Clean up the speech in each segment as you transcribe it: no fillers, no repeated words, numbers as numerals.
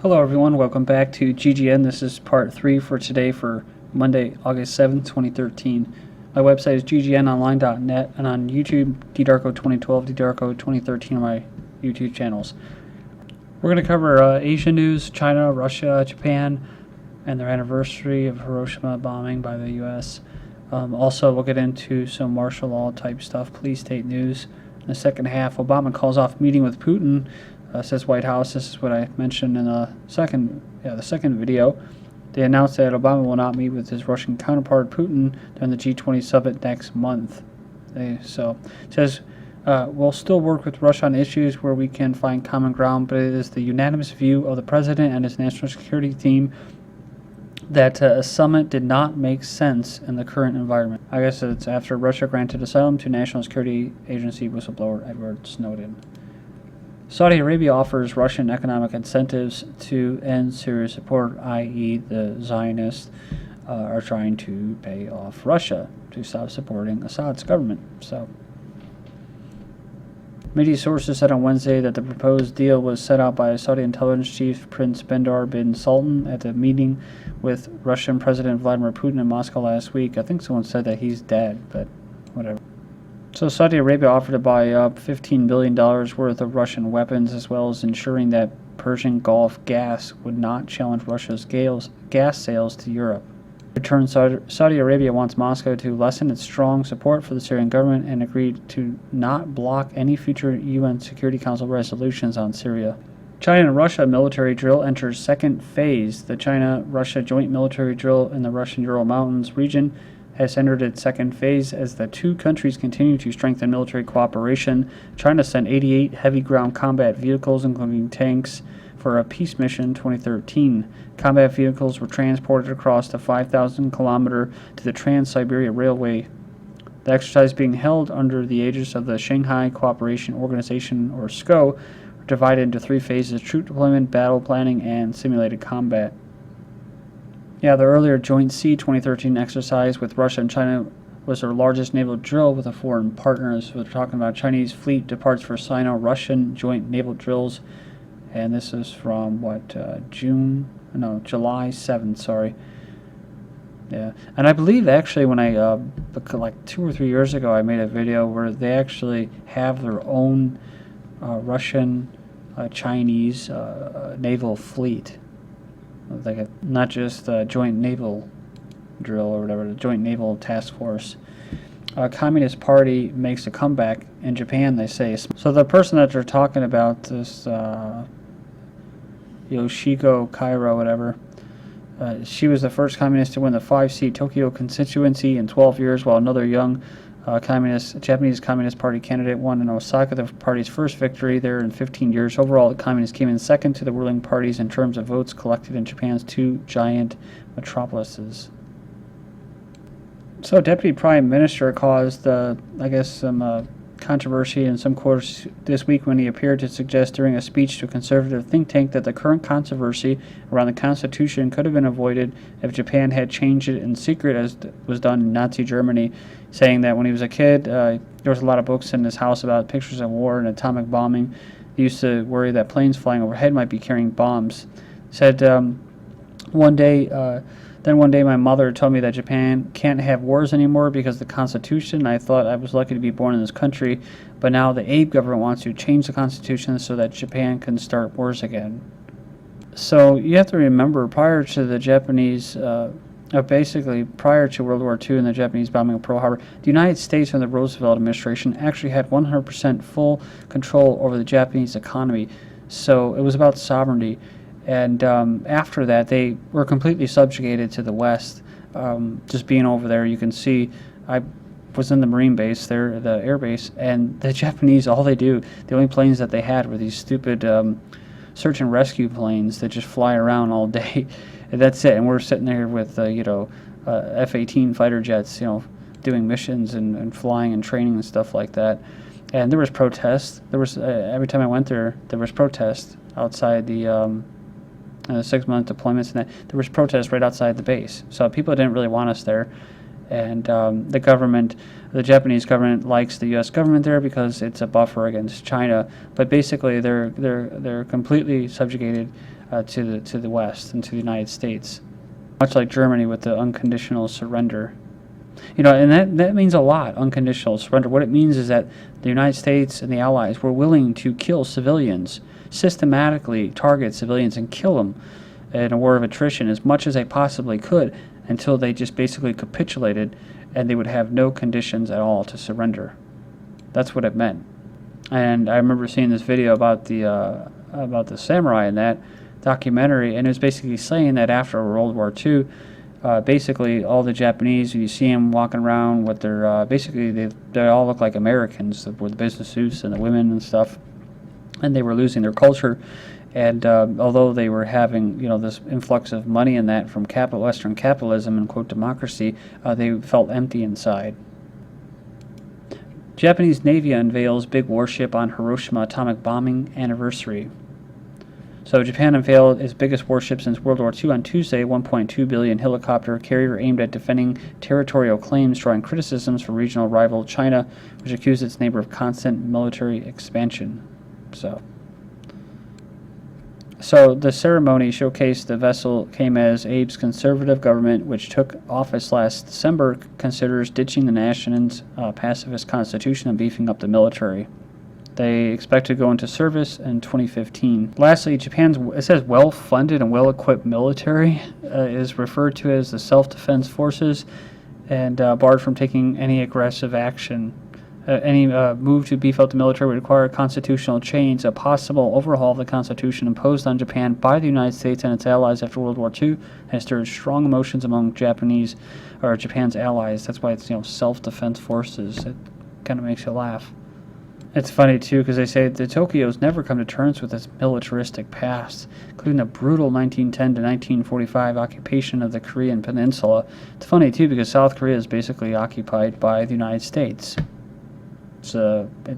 Hello everyone, welcome back to GGN. This is part 3 for today for Monday, August 7th, 2013. My website is ggnonline.net, and on YouTube, ddarko2012, ddarko2013 are my YouTube channels. We're going to cover Asia news, China, Russia, Japan, and their anniversary of Hiroshima bombing by the U.S. Also, we'll get into some martial law type stuff, police state news. In the second half, Obama calls off meeting with Putin. Says White House. This is what I mentioned in the second video. They announced that Obama will not meet with his Russian counterpart Putin during the G20 summit next month. It says we'll still work with Russia on issues where we can find common ground, but it is the unanimous view of the president and his national security team that a summit did not make sense in the current environment. I guess it's after Russia granted asylum to National Security Agency whistleblower Edward Snowden. Saudi Arabia offers Russian economic incentives to end Syria support, i.e. the Zionists are trying to pay off Russia to stop supporting Assad's government. So, media sources said on Wednesday that the proposed deal was set out by Saudi intelligence chief Prince Bandar bin Sultan at the meeting with Russian President Vladimir Putin in Moscow last week. I think someone said that he's dead, but whatever. So Saudi Arabia offered to buy up $15 billion worth of Russian weapons, as well as ensuring that Persian Gulf gas would not challenge Russia's gas sales to Europe. In return, Saudi Arabia wants Moscow to lessen its strong support for the Syrian government and agreed to not block any future UN Security Council resolutions on Syria. China and Russia military drill enters second phase. The China-Russia joint military drill in the Russian Ural Mountains region has entered its second phase as the two countries continue to strengthen military cooperation. China sent 88 heavy ground combat vehicles, including tanks, for a peace mission in 2013. Combat vehicles were transported across the 5,000-kilometer to the Trans-Siberia Railway. The exercise being held under the aegis of the Shanghai Cooperation Organization, or SCO, are divided into 3 phases: troop deployment, battle planning, and simulated combat. Yeah, the earlier Joint Sea 2013 exercise with Russia and China was their largest naval drill with a foreign partner. So we're talking about Chinese fleet departs for Sino-Russian joint naval drills, and this is from July 7th. Sorry. Yeah, and I believe actually when I like 2 or 3 years ago, I made a video where they actually have their own Russian Chinese naval fleet. Like not just a joint naval drill or whatever, the joint naval task force. Communist Party makes a comeback in Japan, they say. So the person that they're talking about, this Yoshiko Kairo, whatever, she was the first communist to win the 5-seat Tokyo constituency in 12 years, while another young Japanese Communist Party candidate won in Osaka the party's first victory there in 15 years. Overall, the communists came in second to the ruling parties in terms of votes collected in Japan's 2 giant metropolises. So, Deputy Prime Minister caused, some controversy in some quarters this week when he appeared to suggest during a speech to a conservative think tank that the current controversy around the Constitution could have been avoided if Japan had changed it in secret, as was done in Nazi Germany, saying that when he was a kid, there was a lot of books in his house about pictures of war and atomic bombing. He used to worry that planes flying overhead might be carrying bombs. Said one day my mother told me that Japan can't have wars anymore because of the Constitution. I thought I was lucky to be born in this country, but now the Abe government wants to change the Constitution so that Japan can start wars again. So you have to remember, prior to the Japanese, basically prior to World War II and the Japanese bombing of Pearl Harbor, the United States and the Roosevelt administration actually had 100% full control over the Japanese economy. So it was about sovereignty. And after that, they were completely subjugated to the West. Just being over there, you can see, I was in the Marine base there, the air base, and the Japanese, all they do, the only planes that they had were these stupid search and rescue planes that just fly around all day. And that's it. And we're sitting there with, F-18 fighter jets, doing missions and flying and training and stuff like that. And there was protests. There was, every time I went there, there was protests outside the 6-month deployments, and that there was protests right outside the base. So people didn't really want us there, and the Japanese government likes the U.S. government there because it's a buffer against China. But basically, they're completely subjugated to the West and to the United States, much like Germany with the unconditional surrender. And that means a lot, unconditional surrender. What it means is that the United States and the Allies were willing to kill civilians, systematically target civilians and kill them in a war of attrition as much as they possibly could until they just basically capitulated and they would have no conditions at all to surrender. That's what it meant. And I remember seeing this video about the samurai in that documentary, and it was basically saying that after World War II, basically all the Japanese, you see them walking around with their, basically they all look like Americans with the business suits and the women and stuff, and they were losing their culture. And although they were having, this influx of money in that from Western capitalism and quote democracy, they felt empty inside. Japanese Navy unveils big warship on Hiroshima atomic bombing anniversary. So Japan unveiled its biggest warship since World War II on Tuesday, 1.2 billion helicopter carrier aimed at defending territorial claims, drawing criticisms from regional rival China, which accused its neighbor of constant military expansion. So the ceremony showcased the vessel came as Abe's conservative government, which took office last December, considers ditching the nation's pacifist constitution and beefing up the military. They expect to go into service in 2015. Lastly, it says well-funded and well-equipped military is referred to as the self-defense forces and barred from taking any aggressive action. Any move to beef up the military would require constitutional change. A possible overhaul of the Constitution imposed on Japan by the United States and its allies after World War II has stirred strong emotions among Japan's allies. That's why it's self-defense forces. It kind of makes you laugh. It's funny too because they say that Tokyo's never come to terms with its militaristic past, including the brutal 1910 to 1945 occupation of the Korean Peninsula. It's funny too because South Korea is basically occupied by the United States. It's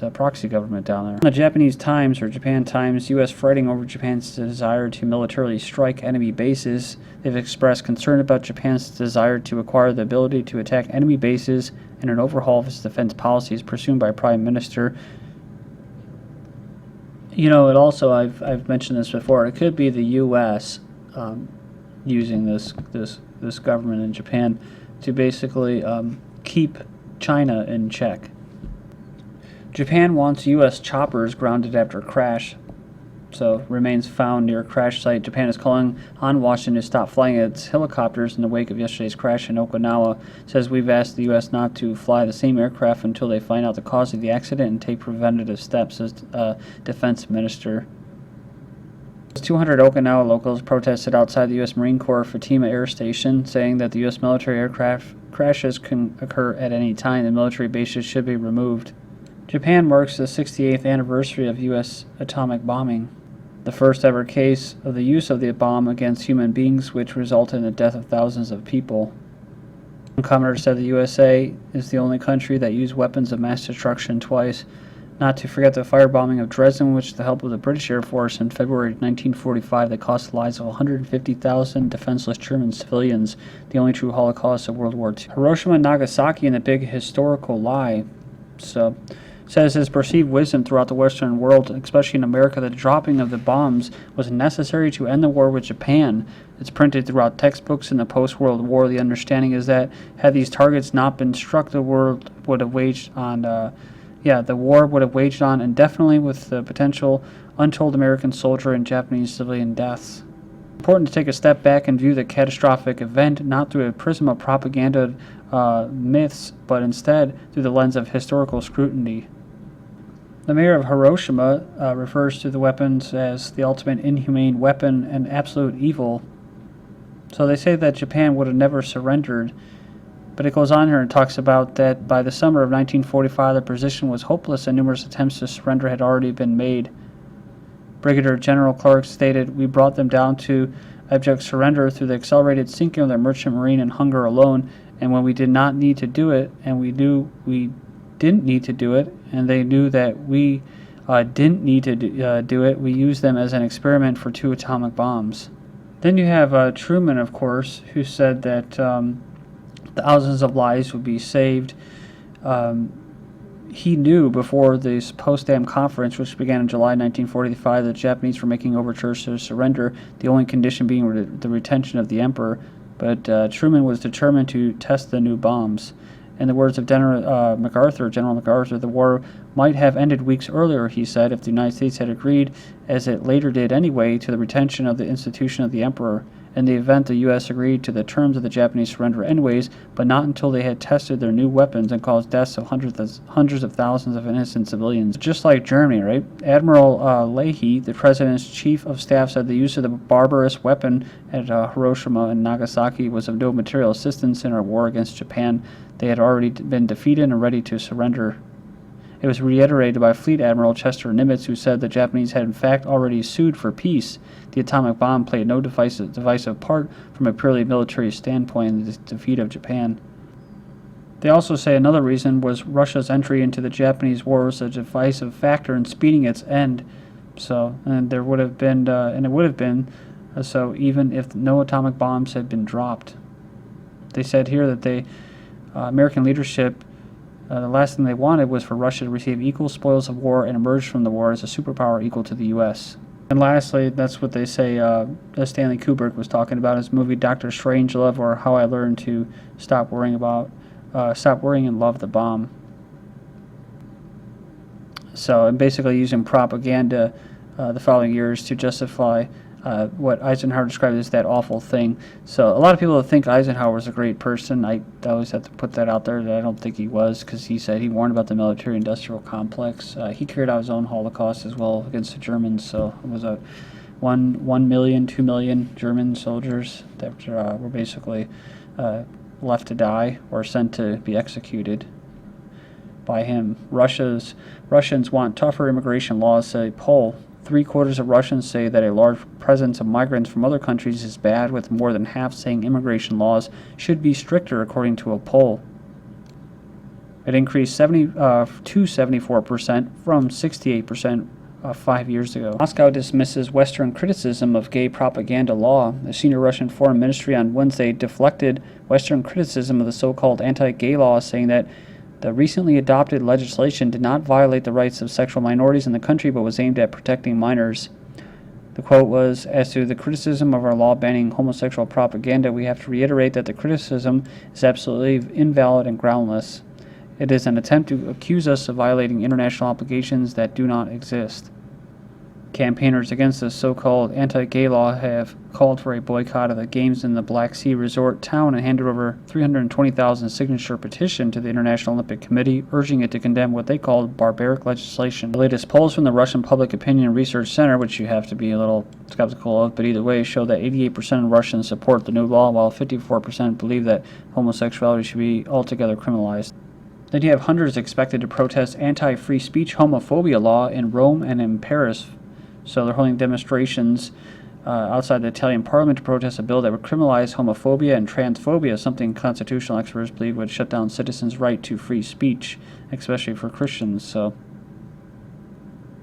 a proxy government down there. The Japanese Times, or Japan Times, U.S. fretting over Japan's desire to militarily strike enemy bases. They've expressed concern about Japan's desire to acquire the ability to attack enemy bases and an overhaul of its defense policies pursued by Prime Minister. It also, I've mentioned this before, it could be the U.S. Using this government in Japan to basically keep China in check. Japan wants U.S. choppers grounded after crash. So, remains found near crash site. Japan is calling on Washington to stop flying its helicopters in the wake of yesterday's crash in Okinawa. It says we've asked the U.S. not to fly the same aircraft until they find out the cause of the accident and take preventative steps, says Defense Minister. 200 Okinawa locals protested outside the U.S. Marine Corps Fatima Air Station, saying that the U.S. military aircraft crashes can occur at any time. The military bases should be removed. Japan marks the 68th anniversary of U.S. atomic bombing, the first ever case of the use of the bomb against human beings, which resulted in the death of thousands of people. One commenter said the USA is the only country that used weapons of mass destruction twice, not to forget the firebombing of Dresden, which, with the help of the British Air Force in February 1945, that cost the lives of 150,000 defenseless German civilians, the only true Holocaust of World War II. Hiroshima and Nagasaki and the big historical lie. Says his perceived wisdom throughout the Western world, especially in America, that the dropping of the bombs was necessary to end the war with Japan. It's printed throughout textbooks in the post-World War. The understanding is that had these targets not been struck, the war would have waged on indefinitely with the potential untold American soldier and Japanese civilian deaths. Important to take a step back and view the catastrophic event not through a prism of propaganda myths, but instead through the lens of historical scrutiny. The mayor of Hiroshima refers to the weapons as the ultimate inhumane weapon and absolute evil. So they say that Japan would have never surrendered, but it goes on here and talks about that by the summer of 1945 the position was hopeless and numerous attempts to surrender had already been made. Brigadier General Clark stated, "We brought them down to abject surrender through the accelerated sinking of their merchant marine and hunger alone, and when we did not need to do it, and we knew we didn't need to do it, and they knew that we didn't need to do it, we used them as an experiment for 2 atomic bombs." Then you have Truman, of course, who said that thousands of lives would be saved. he knew before this Potsdam Conference, which began in July 1945, that the Japanese were making overtures to surrender, the only condition being the retention of the emperor. But Truman was determined to test the new bombs. In the words of General MacArthur, the war might have ended weeks earlier, he said, if the United States had agreed, as it later did anyway, to the retention of the institution of the emperor. In the event, the U.S. agreed to the terms of the Japanese surrender anyways, but not until they had tested their new weapons and caused deaths of hundreds of thousands of innocent civilians. Just like Germany, right? Admiral Leahy, the president's chief of staff, said the use of the barbarous weapon at Hiroshima and Nagasaki was of no material assistance in our war against Japan. They had already been defeated and ready to surrender. It was reiterated by Fleet Admiral Chester Nimitz, who said the Japanese had in fact already sued for peace. The atomic bomb played no divisive part from a purely military standpoint in the defeat of Japan. They also say another reason was Russia's entry into the Japanese war was a divisive factor in speeding its end. So, and there would have been, and it would have been, so even if no atomic bombs had been dropped. They said here that American leadership, the last thing they wanted was for Russia to receive equal spoils of war and emerge from the war as a superpower equal to the U.S. And lastly, that's what they say Stanley Kubrick was talking about in his movie Dr. Strangelove, or How I Learned to Stop Worrying and Love the Bomb. So, and basically using propaganda the following years to justify what Eisenhower described as that awful thing. So a lot of people think Eisenhower was a great person. I always have to put that out there that I don't think he was, because he said he warned about the military-industrial complex. He carried out his own Holocaust as well against the Germans. So it was 1 million, 2 million German soldiers that were basically left to die or sent to be executed by him. Russians want tougher immigration laws, say poll. 3/4 of Russians say that a large presence of migrants from other countries is bad, with more than half saying immigration laws should be stricter, according to a poll. It increased to 74% from 68% 5 years ago. Moscow dismisses Western criticism of gay propaganda law. The senior Russian Foreign Ministry on Wednesday deflected Western criticism of the so-called anti-gay law, saying that the recently adopted legislation did not violate the rights of sexual minorities in the country, but was aimed at protecting minors. The quote was, "As to the criticism of our law banning homosexual propaganda, we have to reiterate that the criticism is absolutely invalid and groundless. It is an attempt to accuse us of violating international obligations that do not exist." Campaigners against the so-called anti-gay law have called for a boycott of the games in the Black Sea resort town and handed over 320,000 signature petition to the International Olympic Committee, urging it to condemn what they called barbaric legislation. The latest polls from the Russian Public Opinion Research Center, which you have to be a little skeptical of, but either way, show that 88% of Russians support the new law, while 54% believe that homosexuality should be altogether criminalized. Then you have hundreds expected to protest anti-free speech homophobia law in Rome and in Paris. So they're holding demonstrations outside the Italian parliament to protest a bill that would criminalize homophobia and transphobia, something constitutional experts believe would shut down citizens' right to free speech, especially for Christians. So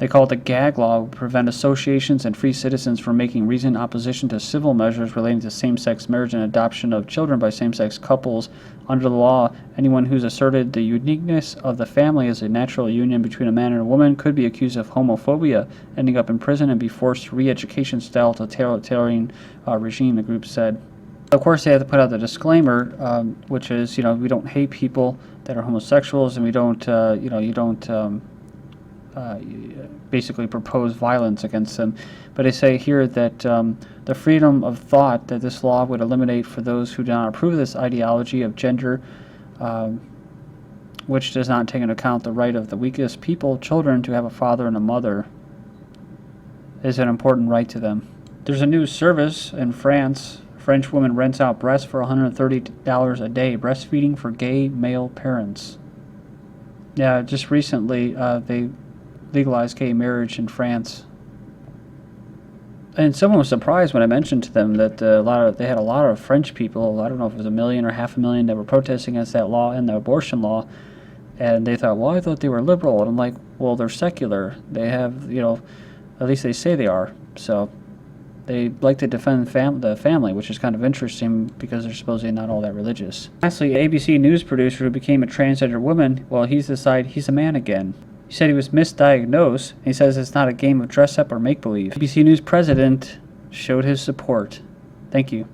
they call it the gag law, would prevent associations and free citizens from making reasoned opposition to civil measures relating to same-sex marriage and adoption of children by same-sex couples. Under the law, anyone who's asserted the uniqueness of the family as a natural union between a man and a woman could be accused of homophobia, ending up in prison and be forced re-education style totalitarian regime, the group said. Of course, they have to put out the disclaimer, which is, we don't hate people that are homosexuals, and we don't, basically propose violence against them. But they say here that the freedom of thought that this law would eliminate for those who do not approve of this ideology of gender, which does not take into account the right of the weakest people, children, to have a father and a mother, is an important right to them. There's a new service in France. A French woman rents out breasts for $130 a day, breastfeeding for gay male parents. Yeah, just recently they legalized gay marriage in France. And someone was surprised when I mentioned to them that they had a lot of French people, I don't know if it was 1 million or 500,000, that were protesting against that law and the abortion law. And they thought, well, I thought they were liberal. And I'm like, well, they're secular. They have, at least they say they are. So They like to defend the family, which is kind of interesting because they're supposedly not all that religious. Lastly, ABC News producer who became a transgender woman, well, he's decided he's a man again. He said he was misdiagnosed. He says it's not a game of dress up or make-believe. ABC News president showed his support. Thank you.